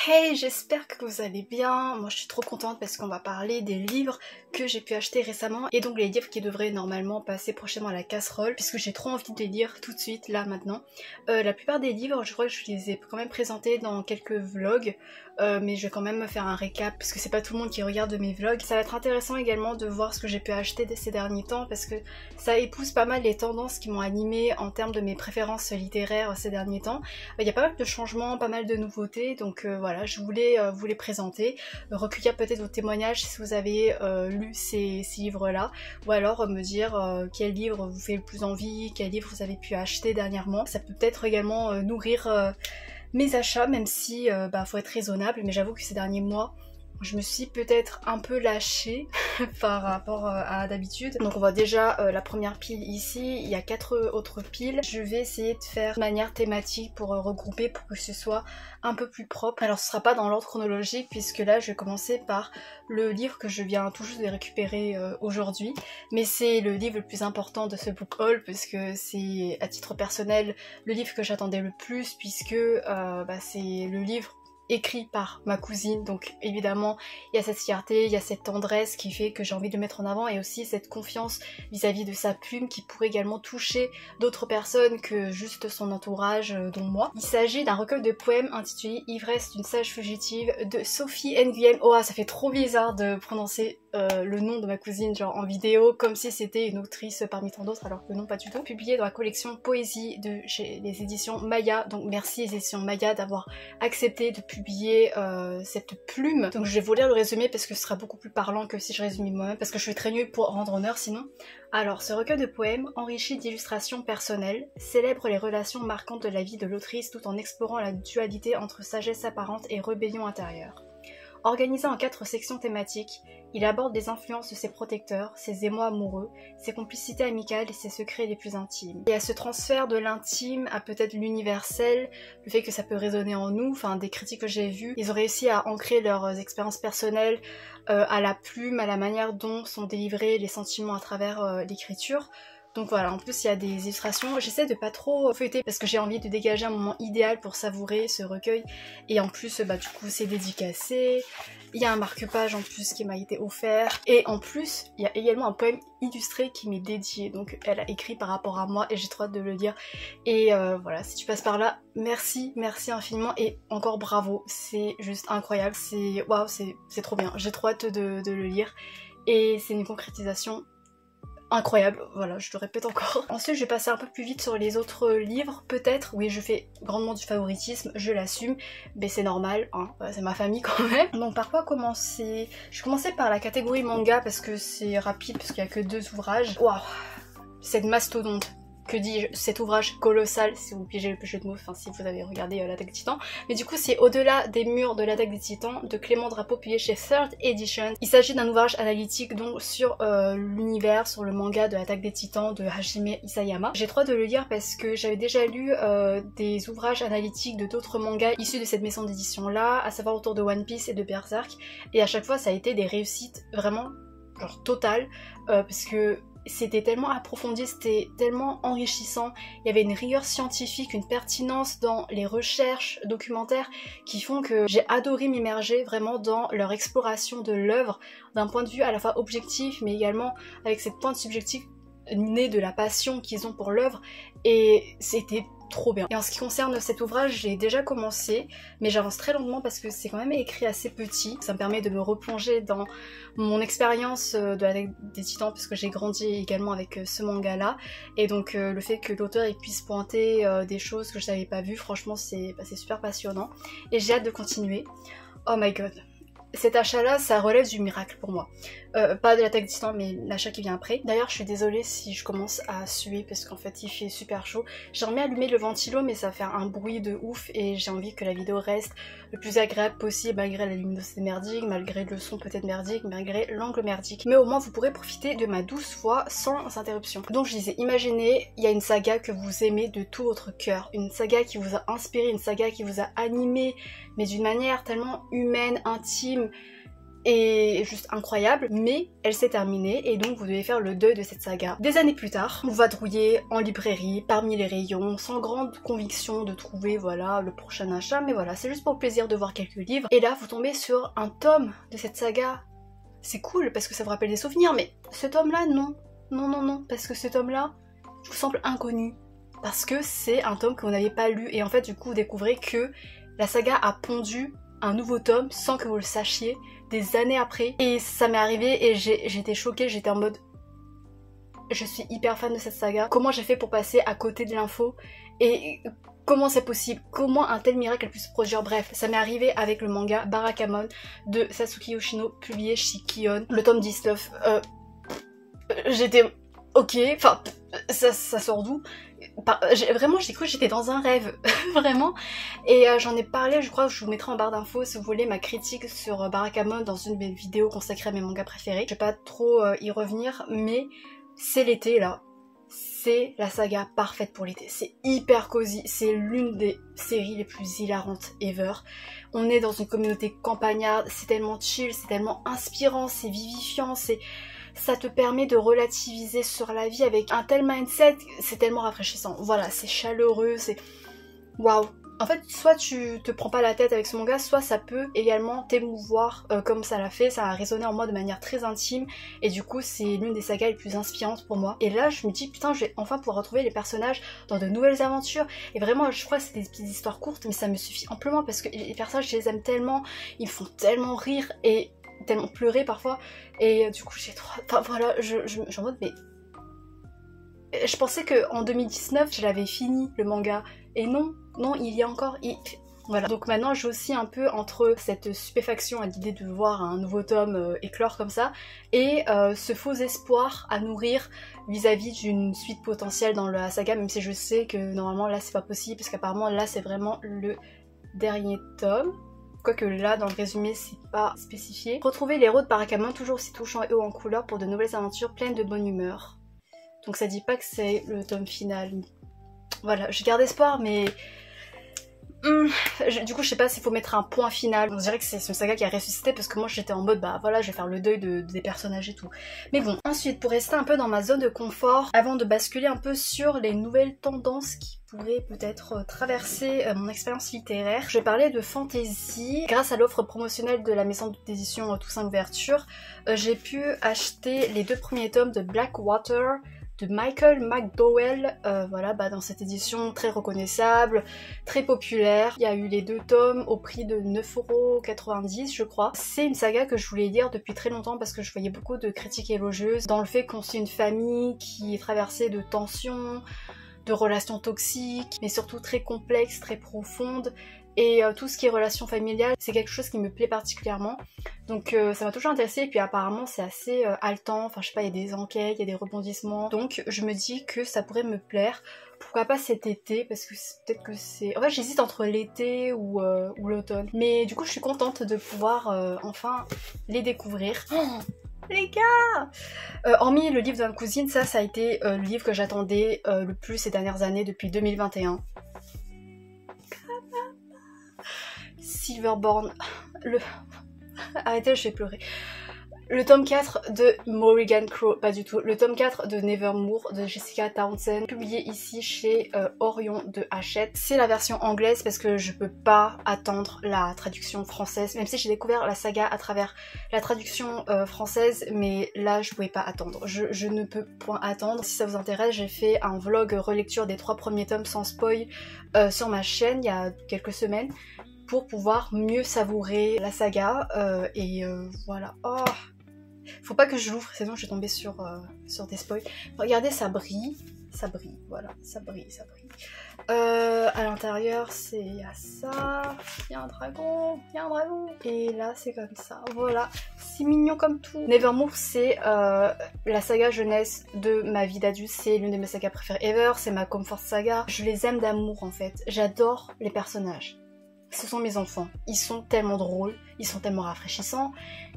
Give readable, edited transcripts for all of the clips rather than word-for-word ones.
Hey, j'espère que vous allez bien. Moi je suis trop contente parce qu'on va parler des livres que j'ai pu acheter récemment et donc les livres qui devraient normalement passer prochainement à la casserole puisque j'ai trop envie de les lire tout de suite là maintenant. La plupart des livres je crois que je les ai quand même présentés dans quelques vlogs mais je vais quand même me faire un récap parce que c'est pas tout le monde qui regarde mes vlogs. Ça va être intéressant également de voir ce que j'ai pu acheter ces derniers temps parce que ça épouse pas mal les tendances qui m'ont animée en termes de mes préférences littéraires ces derniers temps. Il y a pas mal de changements, pas mal de nouveautés donc voilà, je voulais vous les présenter, recueillir peut-être vos témoignages si vous avez lu ces livres-là, ou alors me dire quel livre vous fait le plus envie, quel livre vous avez pu acheter dernièrement. Ça peut peut-être également nourrir mes achats, même si faut être raisonnable, mais j'avoue que ces derniers mois, je me suis peut-être un peu lâchée par rapport à d'habitude. Donc on voit déjà la première pile ici, il y a 4 autres piles. Je vais essayer de faire de manière thématique pour regrouper pour que ce soit un peu plus propre. Alors ce sera pas dans l'ordre chronologique puisque là je vais commencer par le livre que je viens tout juste de récupérer aujourd'hui. Mais c'est le livre le plus important de ce book haul puisque c'est à titre personnel le livre que j'attendais le plus puisque c'est le livre écrit par ma cousine, donc évidemment il y a cette fierté, il y a cette tendresse qui fait que j'ai envie de le mettre en avant et aussi cette confiance vis-à-vis de sa plume qui pourrait également toucher d'autres personnes que juste son entourage, dont moi. Il s'agit d'un recueil de poèmes intitulé Ivresse d'une sage fugitive de Sophie Nguyen. Oh ça fait trop bizarre de prononcer le nom de ma cousine genre en vidéo comme si c'était une autrice parmi tant d'autres alors que non pas du tout. Publié dans la collection Poésie de chez les éditions Maya, donc merci les éditions Maya d'avoir accepté de publier cette plume. Donc je vais vous lire le résumé parce que ce sera beaucoup plus parlant que si je résumais moi-même parce que je suis très nulle pour rendre honneur sinon. Alors ce recueil de poèmes, enrichi d'illustrations personnelles, célèbre les relations marquantes de la vie de l'autrice tout en explorant la dualité entre sagesse apparente et rébellion intérieure. Organisé en 4 sections thématiques, il aborde les influences de ses protecteurs, ses émois amoureux, ses complicités amicales et ses secrets les plus intimes. Et à ce transfert de l'intime à peut-être l'universel, le fait que ça peut résonner en nous, enfin des critiques que j'ai vues, ils ont réussi à ancrer leurs expériences personnelles à la plume, à la manière dont sont délivrés les sentiments à travers l'écriture. Donc voilà, en plus il y a des illustrations, j'essaie de pas trop feuilleter parce que j'ai envie de dégager un moment idéal pour savourer ce recueil et en plus du coup c'est dédicacé, il y a un marque-page en plus qui m'a été offert et en plus il y a également un poème illustré qui m'est dédié, donc elle a écrit par rapport à moi et j'ai trop hâte de le lire et voilà, si tu passes par là, merci infiniment et encore bravo, c'est juste incroyable, c'est waouh, c'est trop bien, j'ai trop hâte de le lire et c'est une concrétisation incroyable, voilà, je le répète encore. Ensuite, je vais passer un peu plus vite sur les autres livres, peut-être. Oui, je fais grandement du favoritisme, je l'assume, mais c'est normal, hein, c'est ma famille quand même. Donc par quoi commencer? Je vais commencer par la catégorie manga parce que c'est rapide, parce qu'il n'y a que 2 ouvrages. Waouh, cette mastodonte. Que dis-je, cet ouvrage colossal, si vous piégez le jeu de mots, enfin si vous avez regardé l'Attaque des Titans. Mais du coup c'est Au-delà des murs de l'Attaque des Titans de Clément Drapeau publié chez Third Edition. Il s'agit d'un ouvrage analytique donc sur l'univers, sur le manga de l'Attaque des Titans de Hajime Isayama. J'ai trop hâte de le lire parce que j'avais déjà lu des ouvrages analytiques de d'autres mangas issus de cette maison d'édition là, à savoir autour de One Piece et de Berserk. Et à chaque fois ça a été des réussites vraiment genre totales parce que c'était tellement approfondi, c'était tellement enrichissant, il y avait une rigueur scientifique, une pertinence dans les recherches documentaires qui font que j'ai adoré m'immerger vraiment dans leur exploration de l'œuvre d'un point de vue à la fois objectif mais également avec cette pointe subjective née de la passion qu'ils ont pour l'œuvre et c'était trop bien. Et en ce qui concerne cet ouvrage, j'ai déjà commencé, mais j'avance très lentement parce que c'est quand même écrit assez petit. Ça me permet de me replonger dans mon expérience de l'Attaque des Titans parce que j'ai grandi également avec ce manga-là. Et donc le fait que l'auteur puisse pointer des choses que je n'avais pas vues, franchement c'est super passionnant. Et j'ai hâte de continuer. Oh my god. Cet achat-là, ça relève du miracle pour moi. Pas de l'Attaque des Titans, mais l'achat qui vient après. D'ailleurs, je suis désolée si je commence à suer parce qu'en fait, il fait super chaud. J'ai remis à allumer le ventilo, mais ça fait un bruit de ouf et j'ai envie que la vidéo reste le plus agréable possible malgré la luminosité merdique, malgré le son peut-être merdique, malgré l'angle merdique. Mais au moins, vous pourrez profiter de ma douce voix sans interruption. Donc, je disais, imaginez, il y a une saga que vous aimez de tout votre cœur. Une saga qui vous a inspiré, une saga qui vous a animé, mais d'une manière tellement humaine, intime, est juste incroyable, mais elle s'est terminée et donc vous devez faire le deuil de cette saga. Des années plus tard, on va vadrouiller en librairie, parmi les rayons, sans grande conviction de trouver voilà le prochain achat, mais voilà, c'est juste pour le plaisir de voir quelques livres. Et là, vous tombez sur un tome de cette saga. C'est cool parce que ça vous rappelle des souvenirs, mais ce tome-là, non. Non, non, non, parce que ce tome-là vous semble inconnu. Parce que c'est un tome que vous n'avez pas lu et en fait, du coup, vous découvrez que la saga a pondu un nouveau tome sans que vous le sachiez des années après. Et ça m'est arrivé et j'étais choquée, j'étais en mode je suis hyper fan de cette saga. Comment j'ai fait pour passer à côté de l'info et comment c'est possible? Comment un tel miracle a pu se produire? Bref, ça m'est arrivé avec le manga Barakamon de Sasuke Yoshino publié chez Kion, le tome 19. J'étais ok, enfin ça sort d'où? Vraiment j'ai cru que j'étais dans un rêve, vraiment. Et j'en ai parlé, je crois que je vous mettrai en barre d'infos si vous voulez ma critique sur Barakamon dans une de mes vidéos consacrées à mes mangas préférés. Je vais pas trop y revenir, mais c'est l'été là. C'est la saga parfaite pour l'été. C'est hyper cosy, c'est l'une des séries les plus hilarantes ever. On est dans une communauté campagnarde, c'est tellement chill, c'est tellement inspirant, c'est vivifiant, ça te permet de relativiser sur la vie avec un tel mindset, c'est tellement rafraîchissant. Voilà, c'est chaleureux, c'est waouh. En fait, soit tu te prends pas la tête avec ce manga, soit ça peut également t'émouvoir comme ça l'a fait, ça a résonné en moi de manière très intime et du coup c'est l'une des sagas les plus inspirantes pour moi. Et là je me dis putain, je vais enfin pouvoir retrouver les personnages dans de nouvelles aventures et vraiment je crois que c'est des petites histoires courtes mais ça me suffit amplement parce que les personnages je les aime tellement, ils me font tellement rire et tellement pleurer parfois et du coup j'ai trop... Enfin voilà, je suis en mode mais... Je pensais qu'en 2019 je l'avais fini le manga et non, il y a encore... Voilà, donc maintenant je aussi un peu entre cette stupéfaction à l'idée de voir un nouveau tome éclore comme ça et ce faux espoir à nourrir vis-à-vis d'une suite potentielle dans la saga, même si je sais que normalement là c'est pas possible parce qu'apparemment là c'est vraiment le dernier tome. Quoique là, dans le résumé, c'est pas spécifié. Retrouvez les héros de Barakamon toujours aussi touchants et hauts en couleur pour de nouvelles aventures pleines de bonne humeur. Donc ça dit pas que c'est le tome final. Voilà, je garde espoir, mais... du coup, je sais pas s'il faut mettre un point final. On dirait que c'est une saga qui a ressuscité parce que moi j'étais en mode bah voilà, je vais faire le deuil des personnages et tout. Mais bon, ensuite, pour rester un peu dans ma zone de confort, avant de basculer un peu sur les nouvelles tendances qui pourraient peut-être traverser mon expérience littéraire, je vais parler de fantasy. Grâce à l'offre promotionnelle de la maison d'édition Toussaint Louverture, j'ai pu acheter les 2 premiers tomes de Blackwater de Michael McDowell, voilà, dans cette édition très reconnaissable, très populaire. Il y a eu les 2 tomes au prix de 9,90 € je crois. C'est une saga que je voulais lire depuis très longtemps parce que je voyais beaucoup de critiques élogieuses dans le fait qu'on suit une famille qui est traversée de tensions, de relations toxiques, mais surtout très complexes, très profondes. Et tout ce qui est relations familiales, c'est quelque chose qui me plaît particulièrement. Donc ça m'a toujours intéressée et puis apparemment c'est assez haletant, enfin je sais pas, il y a des enquêtes, il y a des rebondissements. Donc je me dis que ça pourrait me plaire. Pourquoi pas cet été, parce que peut-être que c'est... En fait j'hésite entre l'été ou l'automne. Mais du coup je suis contente de pouvoir enfin les découvrir. Oh, les gars, hormis le livre de ma cousine, ça a été le livre que j'attendais le plus ces dernières années depuis 2021. Silverborn, arrêtez, je vais pleurer. Le tome 4 de Morrigan Crow, pas du tout. Le tome 4 de Nevermore de Jessica Townsend, publié ici chez Orion de Hachette. C'est la version anglaise parce que je peux pas attendre la traduction française, même si j'ai découvert la saga à travers la traduction française, mais là je pouvais pas attendre. Je ne peux point attendre. Si ça vous intéresse, j'ai fait un vlog relecture des 3 premiers tomes sans spoil sur ma chaîne il y a quelques semaines, pour pouvoir mieux savourer la saga voilà. Oh, faut pas que je l'ouvre sinon je vais tomber sur des spoils. Regardez, ça brille, voilà, ça brille. À l'intérieur il y a ça, il y a un dragon, et là c'est comme ça, voilà, c'est mignon comme tout. Nevermore c'est la saga jeunesse de ma vie d'adulte, c'est l'une de mes sagas préférées ever, c'est ma comfort saga, je les aime d'amour en fait, j'adore les personnages. Ce sont mes enfants, ils sont tellement drôles, ils sont tellement rafraîchissants,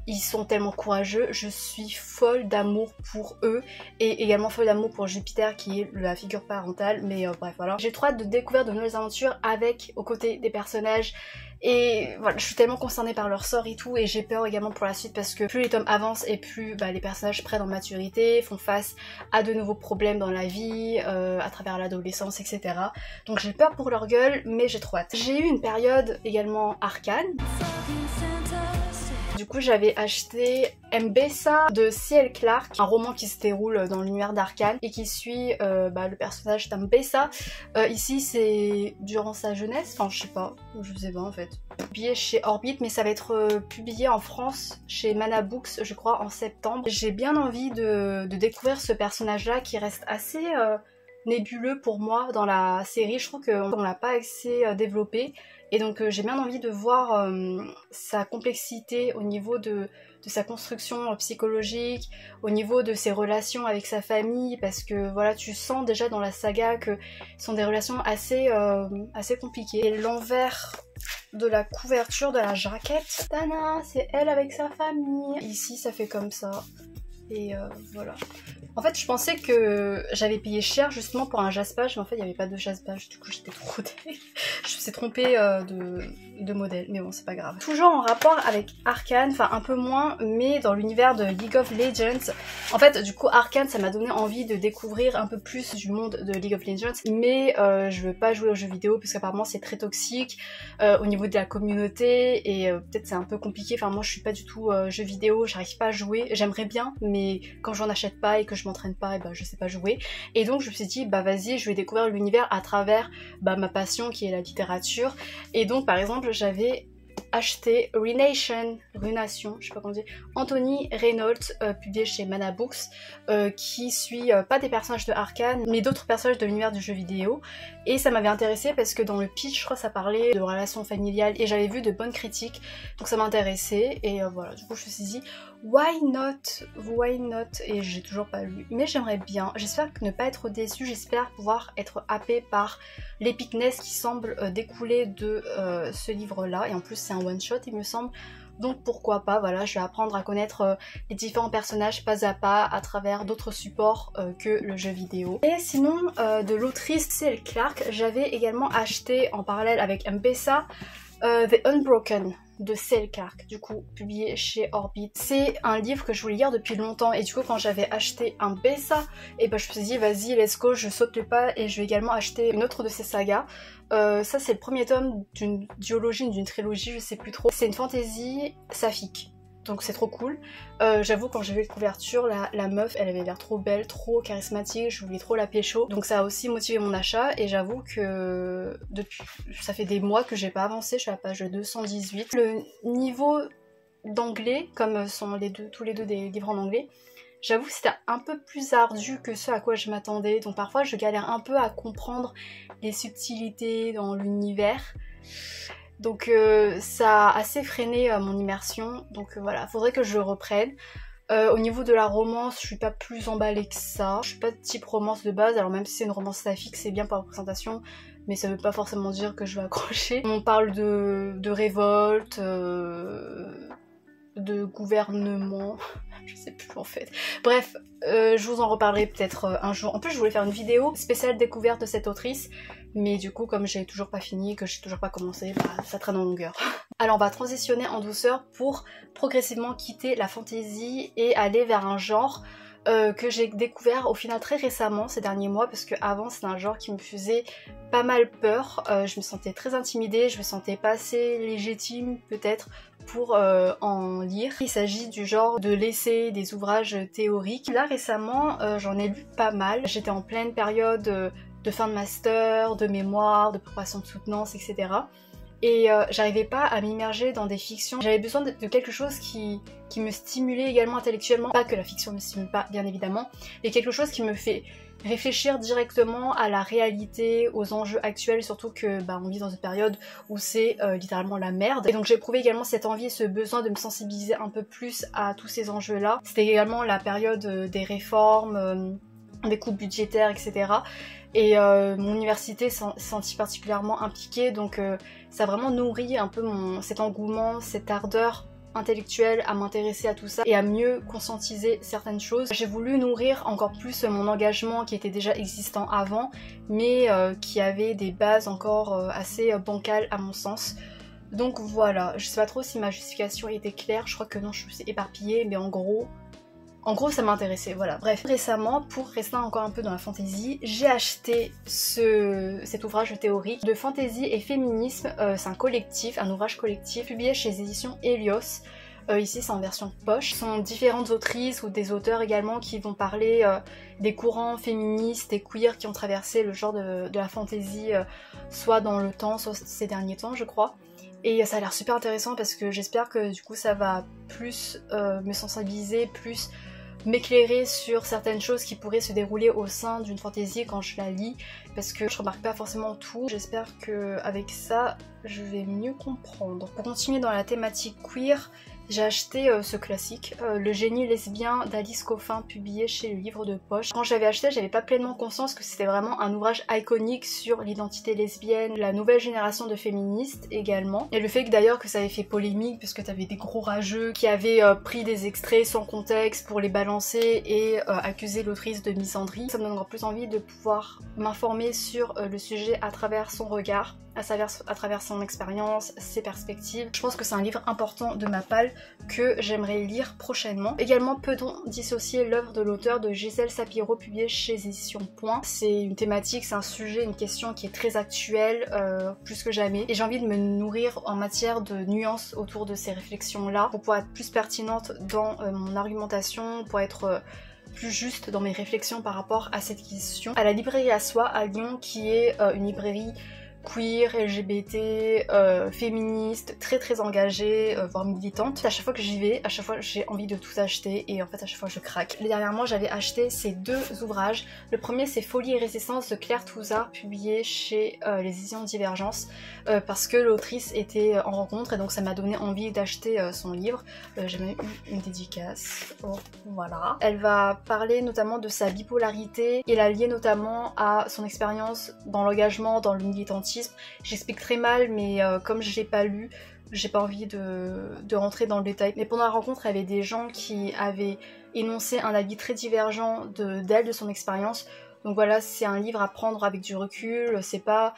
ils sont tellement courageux, je suis folle d'amour pour eux et également folle d'amour pour Jupiter qui est la figure parentale, mais bref voilà. J'ai trop hâte de découvrir de nouvelles aventures avec, aux côtés des personnages, Et voilà, je suis tellement concernée par leur sort et tout, et j'ai peur également pour la suite parce que plus les tomes avancent et plus les personnages prennent en maturité, font face à de nouveaux problèmes dans la vie, à travers l'adolescence, etc. Donc j'ai peur pour leur gueule, mais j'ai trop hâte. J'ai eu une période également arcane. Du coup j'avais acheté M.B.S.A. de C.L. Clarke, un roman qui se déroule dans l'univers d'Arcane et qui suit le personnage d'M.B.S.A. Ici c'est durant sa jeunesse, enfin je sais pas en fait. Publié chez Orbit, mais ça va être publié en France chez Mana Books je crois en septembre. J'ai bien envie de découvrir ce personnage là qui reste assez nébuleux pour moi dans la série. Je trouve qu'on l'a pas assez développé. Et donc j'ai bien envie de voir sa complexité au niveau de sa construction psychologique, au niveau de ses relations avec sa famille, parce que voilà, tu sens déjà dans la saga que ce sont des relations assez compliquées. Et l'envers de la couverture de la jaquette, Tana, c'est elle avec sa famille. Ici ça fait comme ça. Et voilà. En fait, je pensais que j'avais payé cher justement pour un jaspage, mais en fait, il n'y avait pas de jaspage, du coup, j'étais trop deg. Je me suis trompée de modèle, mais bon, c'est pas grave. Toujours en rapport avec Arcane, enfin un peu moins, mais dans l'univers de League of Legends. En fait, du coup, Arcane, ça m'a donné envie de découvrir un peu plus du monde de League of Legends, mais je veux pas jouer aux jeux vidéo parce qu'apparemment c'est très toxique au niveau de la communauté et peut-être c'est un peu compliqué. Enfin, moi, je suis pas du tout jeux vidéo, j'arrive pas à jouer. J'aimerais bien, mais quand j'en achète pas et que je m'entraîne pas, et je sais pas jouer. Et donc je me suis dit vas-y, je vais découvrir l'univers à travers ma passion qui est la littérature. Et donc par exemple j'avais acheté Runation, je sais pas comment dire, Anthony Reynolds, publié chez Mana Books, qui suit pas des personnages de Arcane, mais d'autres personnages de l'univers du jeu vidéo. Et ça m'avait intéressé parce que dans le pitch, je crois, ça parlait de relations familiales et j'avais vu de bonnes critiques, donc ça m'intéressait. Et voilà, du coup, je me suis dit, why not? Et j'ai toujours pas lu, mais j'aimerais bien. J'espère ne pas être déçue, j'espère pouvoir être happée par l'épicness qui semble découler de ce livre-là. Et en plus, c'est un one-shot, il me semble. Donc pourquoi pas, voilà, je vais apprendre à connaître les différents personnages pas à pas à travers d'autres supports que le jeu vidéo. Et sinon, de l'autrice C.L. Clarke, j'avais également acheté en parallèle avec M.B.S.A. The Unbroken de C.L. Clarke, du coup publié chez Orbit. C'est un livre que je voulais lire depuis longtemps et du coup quand j'avais acheté un M.B.S.A. et je me suis dit vas-y let's go, je saute le pas et je vais également acheter une autre de ses sagas. Ça c'est le premier tome d'une duologie, d'une trilogie, je sais plus trop. C'est une fantasy saphique. Donc c'est trop cool. J'avoue quand j'ai vu la couverture, la meuf elle avait l'air trop belle, trop charismatique, je voulais trop la pécho. Donc ça a aussi motivé mon achat et j'avoue que depuis, ça fait des mois que j'ai pas avancé, je suis à la page 218. Le niveau d'anglais, comme sont tous les deux des livres en anglais, j'avoue que c'était un peu plus ardu que ce à quoi je m'attendais. Donc parfois je galère un peu à comprendre les subtilités dans l'univers. Donc ça a assez freiné mon immersion, donc voilà, faudrait que je reprenne. Au niveau de la romance, je suis pas plus emballée que ça. Je suis pas de type romance de base, alors même si c'est une romance saphique, c'est bien par représentation, mais ça veut pas forcément dire que je vais accrocher. On parle de révolte, de gouvernement, je sais plus en fait. Bref, je vous en reparlerai peut-être un jour. En plus je voulais faire une vidéo spéciale découverte de cette autrice, mais du coup comme j'ai toujours pas fini, que j'ai toujours pas commencé, ça traîne en longueur. Alors on va transitionner en douceur pour progressivement quitter la fantasy et aller vers un genre que j'ai découvert au final très récemment ces derniers mois, parce que avant c'était un genre qui me faisait pas mal peur, je me sentais très intimidée, je me sentais pas assez légitime peut-être pour en lire. Il s'agit du genre de l'essai, des ouvrages théoriques. Là récemment j'en ai lu pas mal, j'étais en pleine période de fin de master, de mémoire, de préparation de soutenance, etc. Et j'arrivais pas à m'immerger dans des fictions. J'avais besoin de quelque chose qui me stimulait également intellectuellement. Pas que la fiction ne me stimule pas, bien évidemment, mais quelque chose qui me fait réfléchir directement à la réalité, aux enjeux actuels, surtout que on vit dans une période où c'est littéralement la merde. Et donc j'ai éprouvé également cette envie et ce besoin de me sensibiliser un peu plus à tous ces enjeux-là. C'était également la période des réformes, des coupes budgétaires, etc. Et mon université s'est sentie particulièrement impliquée, donc ça a vraiment nourri un peu cet engouement, cette ardeur intellectuelle à m'intéresser à tout ça et à mieux conscientiser certaines choses. J'ai voulu nourrir encore plus mon engagement qui était déjà existant avant, mais qui avait des bases encore assez bancales à mon sens. Donc voilà, je sais pas trop si ma justification était claire, je crois que non, je suis éparpillée, mais en gros ça m'intéressait, voilà. Bref, récemment, pour rester encore un peu dans la fantasy, j'ai acheté cet ouvrage théorique de fantasy et féminisme. C'est un collectif, un ouvrage collectif publié chez les éditions Helios. Ici c'est en version poche. Ce sont différentes autrices ou des auteurs également qui vont parler des courants féministes et queer qui ont traversé le genre de la fantasy, soit dans le temps, soit ces derniers temps je crois. Et ça a l'air super intéressant parce que j'espère que du coup ça va plus me sensibiliser, plus m'éclairer sur certaines choses qui pourraient se dérouler au sein d'une fantasy quand je la lis, parce que je remarque pas forcément tout. J'espère qu'avec ça je vais mieux comprendre. Pour continuer dans la thématique queer, j'ai acheté ce classique, Le génie lesbien d'Alice Coffin, publié chez le Livre de Poche. Quand j'avais acheté, j'avais pas pleinement conscience que c'était vraiment un ouvrage iconique sur l'identité lesbienne, la nouvelle génération de féministes également. Et le fait que d'ailleurs que ça avait fait polémique, parce que t'avais des gros rageux qui avaient pris des extraits sans contexte pour les balancer et accuser l'autrice de misandrie. Ça me donne encore plus envie de pouvoir m'informer sur le sujet à travers son regard, à travers son expérience, ses perspectives. Je pense que c'est un livre important de ma palle que j'aimerais lire prochainement. Également, peut-on dissocier l'œuvre de l'auteur de Gisèle Sapiro, publiée chez Éditions Point. C'est une thématique, c'est un sujet, une question qui est très actuelle, plus que jamais. Et j'ai envie de me nourrir en matière de nuances autour de ces réflexions-là, pour pouvoir être plus pertinente dans mon argumentation, pour être plus juste dans mes réflexions par rapport à cette question. À la librairie à soi à Lyon, qui est une librairie queer, LGBT, féministe, très engagée, voire militante. À chaque fois que j'y vais, à chaque fois j'ai envie de tout acheter et en fait à chaque fois je craque. Dernièrement j'avais acheté ces deux ouvrages. Le premier c'est Folie et Résistance de Claire Touzard, publié chez les éditions Divergence, parce que l'autrice était en rencontre et donc ça m'a donné envie d'acheter son livre. J'ai même eu une dédicace, oh, voilà. Elle va parler notamment de sa bipolarité et la lier notamment à son expérience dans l'engagement, dans le militantisme. J'explique très mal, mais comme je l'ai pas lu, j'ai pas envie de rentrer dans le détail. Mais pendant la rencontre, il y avait des gens qui avaient énoncé un avis très divergent d'elle, de son expérience. Donc voilà, c'est un livre à prendre avec du recul, c'est pas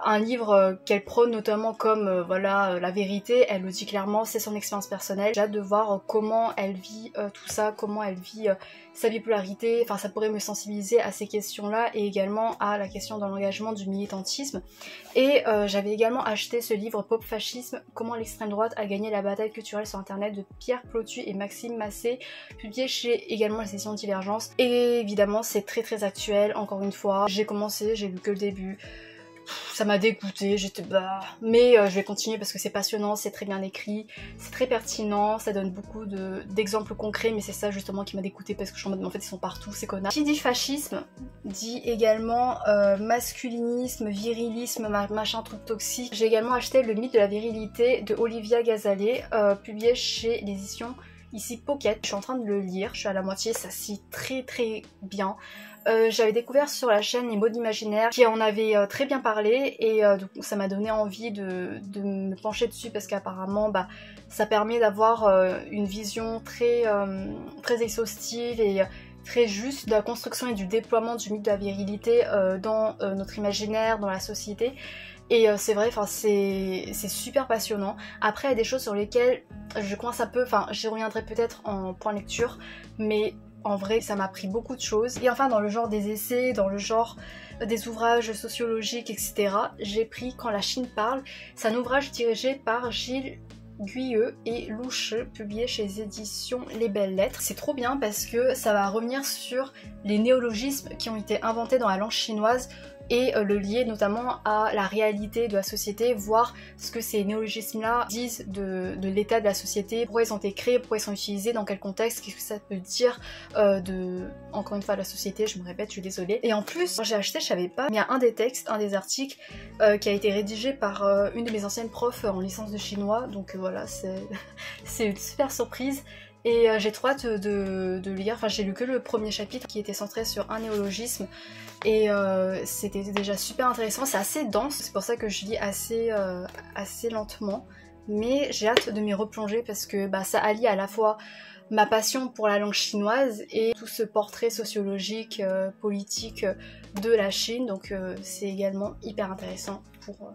un livre qu'elle prône notamment comme voilà la vérité. Elle le dit clairement, c'est son expérience personnelle. J'ai hâte de voir comment elle vit tout ça, comment elle vit sa bipolarité. Enfin, ça pourrait me sensibiliser à ces questions-là et également à la question de l'engagement du militantisme. Et j'avais également acheté ce livre Pop Fascisme, comment l'extrême droite a gagné la bataille culturelle sur internet, de Pierre Plotu et Maxime Massé, publié chez également les éditions Divergence. Et évidemment c'est très actuel, encore une fois. J'ai commencé, j'ai lu que le début. Ça m'a dégoûtée, j'étais bah... Mais je vais continuer parce que c'est passionnant, c'est très bien écrit, c'est très pertinent, ça donne beaucoup d'exemples concrets, mais c'est ça justement qui m'a dégoûtée parce que je suis en mode, mais en fait ils sont partout, ces connards. Qui dit fascisme, dit également masculinisme, virilisme, machin truc toxique. J'ai également acheté Le mythe de la virilité de Olivia Gazalet, publié chez les éditions ici Pocket. Je suis en train de le lire, je suis à la moitié, ça s'y très bien. J'avais découvert sur la chaîne Les mots d'imaginaire qui en avait très bien parlé et donc ça m'a donné envie de me pencher dessus parce qu'apparemment bah, ça permet d'avoir une vision très exhaustive et très juste de la construction et du déploiement du mythe de la virilité dans notre imaginaire, dans la société. Et c'est vrai, c'est super passionnant. Après il y a des choses sur lesquelles je coince un peu, enfin j'y reviendrai peut-être en point lecture, mais en vrai ça m'a appris beaucoup de choses. Et enfin dans le genre des essais, dans le genre des ouvrages sociologiques, etc. j'ai pris Quand la Chine parle. C'est un ouvrage dirigé par Gilles Guyeux et Louche, publié chez les éditions Les Belles Lettres. C'est trop bien parce que ça va revenir sur les néologismes qui ont été inventés dans la langue chinoise et le lier notamment à la réalité de la société, voir ce que ces néologismes-là disent de l'état de la société, pourquoi ils ont été créés, pourquoi ils sont utilisés, dans quel contexte, qu'est-ce que ça peut dire encore une fois, de la société, je me répète, je suis désolée. Et en plus, quand j'ai acheté, je savais pas, mais il y a un des textes, un des articles qui a été rédigé par une de mes anciennes profs en licence de chinois, donc voilà, c'est une super surprise. Et j'ai trop hâte de lire, enfin j'ai lu que le premier chapitre qui était centré sur un néologisme et c'était déjà super intéressant, c'est assez dense, c'est pour ça que je lis assez lentement, mais j'ai hâte de m'y replonger parce que bah, ça allie à la fois ma passion pour la langue chinoise et tout ce portrait sociologique, politique de la Chine, donc c'est également hyper intéressant pour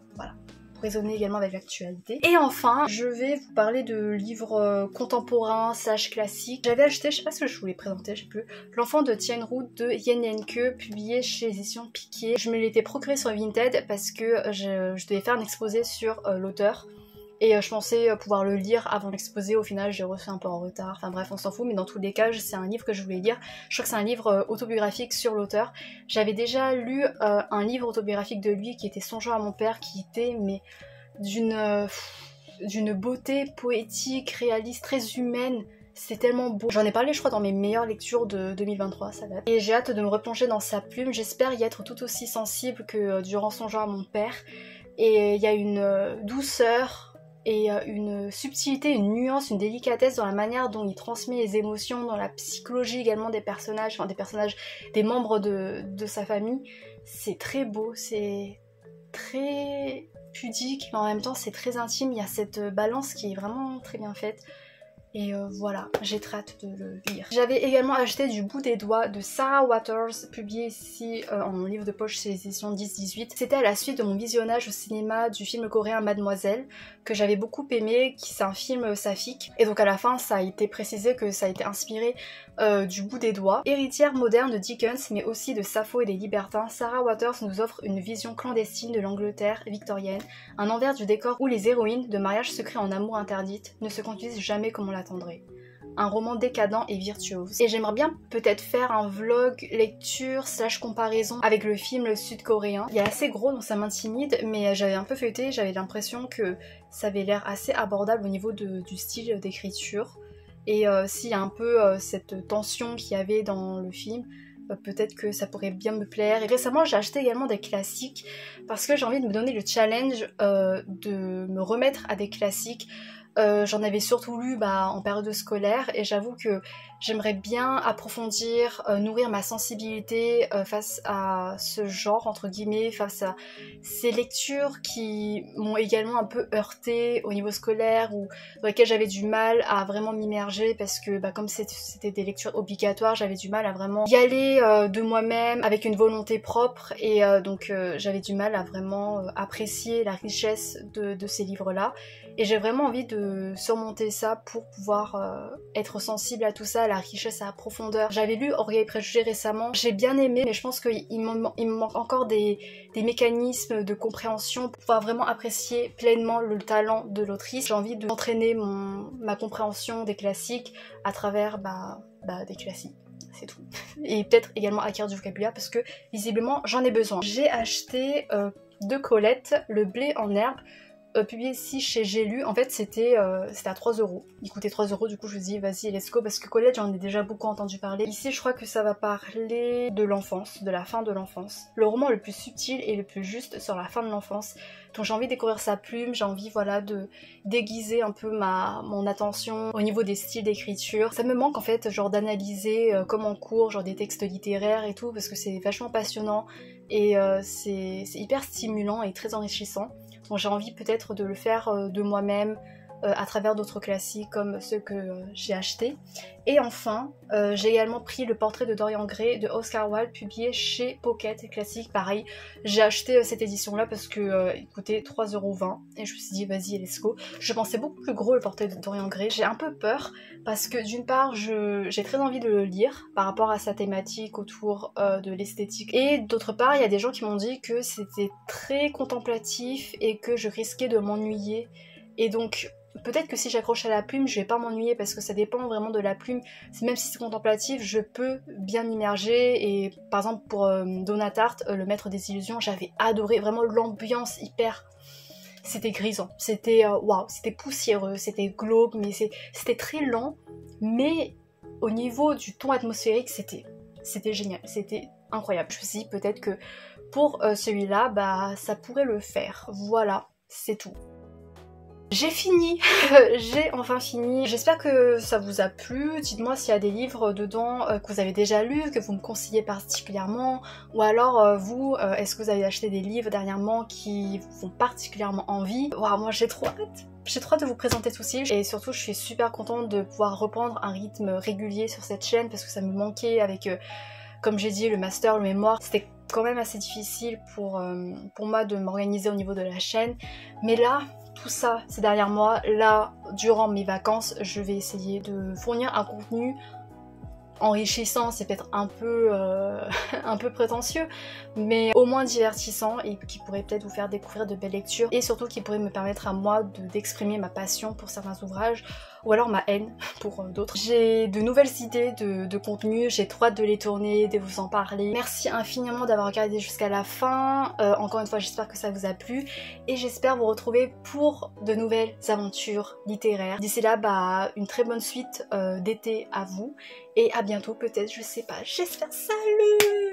résonner également avec l'actualité. Et enfin, je vais vous parler de livres contemporains / classiques. J'avais acheté, je sais pas ce que je voulais présenter, je sais plus, L'enfant de Tianru de Yen Yenke, publié chez les éditions Piquet. Je me l'étais procuré sur Vinted parce que je devais faire un exposé sur l'auteur. Et je pensais pouvoir le lire avant l'exposé, au final j'ai reçu un peu en retard, enfin bref on s'en fout, mais dans tous les cas c'est un livre que je voulais lire. Je crois que c'est un livre autobiographique sur l'auteur. J'avais déjà lu un livre autobiographique de lui qui était Songeant à mon père, qui était mais d'une beauté poétique, réaliste, très humaine. C'est tellement beau. J'en ai parlé je crois dans mes meilleures lectures de 2023, ça date. Et j'ai hâte de me replonger dans sa plume, j'espère y être tout aussi sensible que durant Songeant à mon père. Et il y a une douceur et une subtilité, une nuance, une délicatesse dans la manière dont il transmet les émotions, dans la psychologie également des personnages, des membres de sa famille. C'est très beau, c'est très pudique, mais en même temps c'est très intime, il y a cette balance qui est vraiment très bien faite. Et voilà, j'ai très hâte de le lire. J'avais également acheté Du bout des doigts de Sarah Waters, publié ici en livre de poche chez les éditions 10-18. C'était à la suite de mon visionnage au cinéma du film coréen Mademoiselle, que j'avais beaucoup aimé, qui c'est un film saphique. Et donc à la fin, ça a été précisé que ça a été inspiré du bout des doigts. Héritière moderne de Dickens, mais aussi de Sappho et des libertins, Sarah Waters nous offre une vision clandestine de l'Angleterre victorienne, un envers du décor où les héroïnes de mariage secret en amour interdite ne se conduisent jamais comme on l'attendrait. Un roman décadent et virtuose. Et j'aimerais bien peut-être faire un vlog lecture / comparaison avec le film sud-coréen. Il est assez gros donc ça m'intimide, mais j'avais un peu feuilleté, j'avais l'impression que ça avait l'air assez abordable au niveau du style d'écriture. Et s'il y a un peu cette tension qu'il y avait dans le film, peut-être que ça pourrait bien me plaire. Et récemment j'ai acheté également des classiques parce que j'ai envie de me donner le challenge de me remettre à des classiques. J'en avais surtout lu en période scolaire et j'avoue que j'aimerais bien approfondir, nourrir ma sensibilité face à ce genre entre guillemets, face à ces lectures qui m'ont également un peu heurtée au niveau scolaire ou dans lesquelles j'avais du mal à vraiment m'immerger parce que comme c'était des lectures obligatoires, j'avais du mal à vraiment y aller de moi-même avec une volonté propre et donc j'avais du mal à vraiment apprécier la richesse de ces livres-là. Et j'ai vraiment envie de surmonter ça pour pouvoir être sensible à tout ça, à la richesse, à la profondeur. J'avais lu Orgueil et Préjugés récemment, j'ai bien aimé, mais je pense qu'il me manque encore des mécanismes de compréhension pour pouvoir vraiment apprécier pleinement le talent de l'autrice. J'ai envie d'entraîner ma compréhension des classiques à travers des classiques. C'est tout. Et peut-être également acquérir du vocabulaire parce que visiblement j'en ai besoin. J'ai acheté de Colette, Le blé en herbe, publié ici chez J'ai lu. En fait c'était à 3€. Il coûtait 3€, du coup je me dis vas-y let's go parce que Colette j'en ai déjà beaucoup entendu parler. Ici je crois que ça va parler de l'enfance, de la fin de l'enfance. Le roman le plus subtil et le plus juste sur la fin de l'enfance. Donc j'ai envie de découvrir sa plume, j'ai envie de déguiser un peu mon attention au niveau des styles d'écriture. Ça me manque en fait genre d'analyser comme en cours, genre des textes littéraires et tout parce que c'est vachement passionnant et c'est hyper stimulant et très enrichissant. Donc j'ai envie peut-être de le faire de moi-même à travers d'autres classiques comme ceux que j'ai achetés. Et enfin, j'ai également pris Le portrait de Dorian Gray de Oscar Wilde, publié chez Pocket Classique. Pareil, j'ai acheté cette édition-là parce que il coûtait 3,20€ et je me suis dit vas-y let's go. Je pensais beaucoup plus gros Le portrait de Dorian Gray. J'ai un peu peur parce que d'une part j'ai très envie de le lire par rapport à sa thématique autour de l'esthétique. Et d'autre part, il y a des gens qui m'ont dit que c'était très contemplatif et que je risquais de m'ennuyer. Et donc peut-être que si j'accroche à la plume, je vais pas m'ennuyer parce que ça dépend vraiment de la plume. Même si c'est contemplatif, je peux bien m'immerger. Et par exemple pour Donna Tartt, Le maître des illusions, j'avais adoré vraiment l'ambiance hyper... C'était grisant, c'était waouh, c'était poussiéreux, c'était glauque, mais c'était très lent. Mais au niveau du ton atmosphérique, c'était génial, c'était incroyable. Je me suis dit peut-être que pour celui-là, ça pourrait le faire. Voilà, c'est tout. J'ai fini, j'ai enfin fini. J'espère que ça vous a plu. Dites-moi s'il y a des livres dedans que vous avez déjà lus, que vous me conseillez particulièrement. Ou alors vous, est-ce que vous avez acheté des livres dernièrement qui vous font particulièrement envie. Waouh, moi j'ai trop hâte. J'ai trop hâte de vous présenter tout ça. Et surtout je suis super contente de pouvoir reprendre un rythme régulier sur cette chaîne parce que ça me manquait avec, comme j'ai dit, le master, le mémoire. C'était quand même assez difficile pour moi de m'organiser au niveau de la chaîne. Mais là, tout ça, c'est derrière moi. Là, durant mes vacances, je vais essayer de fournir un contenu enrichissant, c'est peut-être un peu prétentieux, mais au moins divertissant et qui pourrait peut-être vous faire découvrir de belles lectures et surtout qui pourrait me permettre à moi d'exprimer ma passion pour certains ouvrages ou alors ma haine pour d'autres. J'ai de nouvelles idées de contenu, j'ai trop hâte de les tourner, de vous en parler. Merci infiniment d'avoir regardé jusqu'à la fin. Encore une fois, j'espère que ça vous a plu et j'espère vous retrouver pour de nouvelles aventures littéraires. D'ici là, bah, une très bonne suite d'été à vous et à bientôt peut-être, je sais pas, j'espère. Salut!